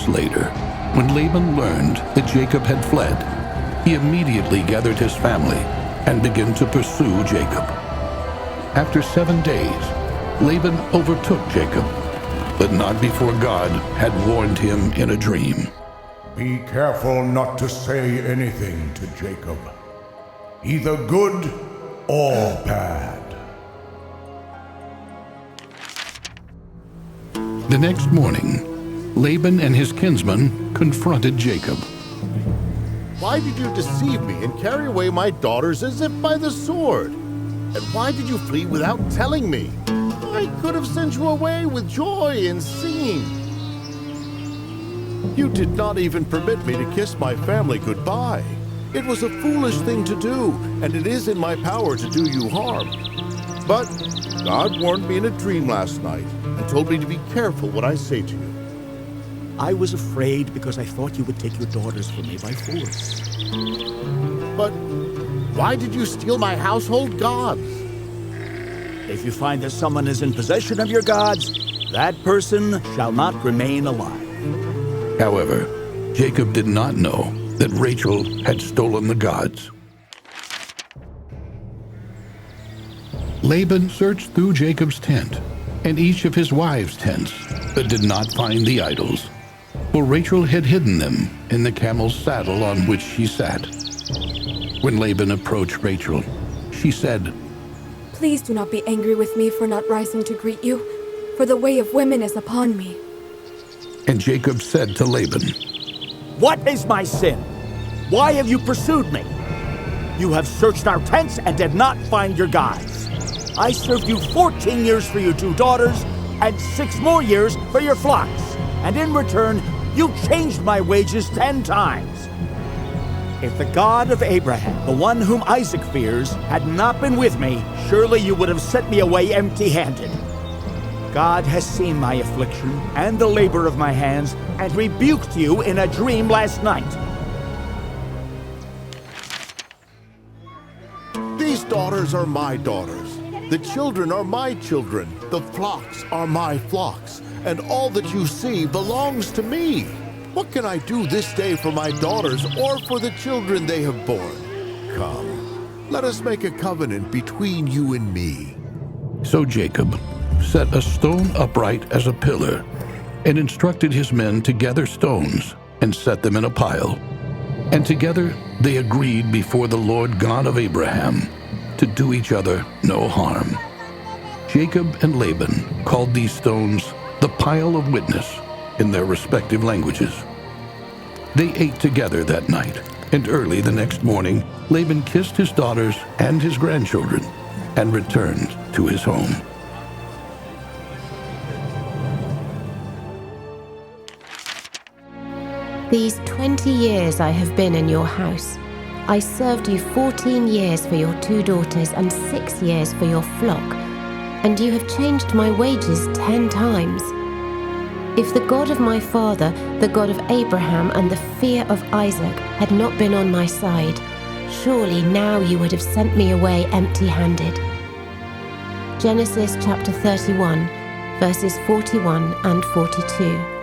days later, when Laban learned that Jacob had fled, he immediately gathered his family and began to pursue Jacob. After 7 days, Laban overtook Jacob, but not before God had warned him in a dream. Be careful not to say anything to Jacob, either good or bad. The next morning, Laban and his kinsmen confronted Jacob. Why did you deceive me and carry away my daughters as if by the sword? And why did you flee without telling me? I could have sent you away with joy and singing. You did not even permit me to kiss my family goodbye. It was a foolish thing to do, and it is in my power to do you harm. But God warned me in a dream last night and told me to be careful what I say to you. I was afraid because I thought you would take your daughters from me by force. But why did you steal my household gods? If you find that someone is in possession of your gods, that person shall not remain alive. However, Jacob did not know that Rachel had stolen the gods. Laban searched through Jacob's tent and each of his wives' tents, but did not find the idols, for Rachel had hidden them in the camel's saddle on which she sat. When Laban approached Rachel, she said, "Please do not be angry with me for not rising to greet you, for the way of women is upon me." And Jacob said to Laban, What is my sin? Why have you pursued me? You have searched our tents and did not find your gods. I served you 14 years for your 2 daughters and 6 more years for your flocks. And in return, you changed my wages 10 times. If the God of Abraham, the one whom Isaac fears, had not been with me, surely you would have sent me away empty-handed. God has seen my affliction and the labor of my hands and rebuked you in a dream last night. These daughters are my daughters. The children are my children. The flocks are my flocks. And all that you see belongs to me. What can I do this day for my daughters or for the children they have borne? Come, let us make a covenant between you and me. So Jacob set a stone upright as a pillar and instructed his men to gather stones and set them in a pile. And together they agreed before the Lord God of Abraham to do each other no harm. Jacob and Laban called these stones the pile of witness in their respective languages. They ate together that night, and early the next morning Laban kissed his daughters and his grandchildren and returned to his home. These 20 years I have been in your house. I served you 14 years for your 2 daughters and 6 years for your flock, and you have changed my wages 10 times. If the God of my father, the God of Abraham, and the fear of Isaac had not been on my side, surely now you would have sent me away empty-handed. Genesis chapter 31, verses 41 and 42.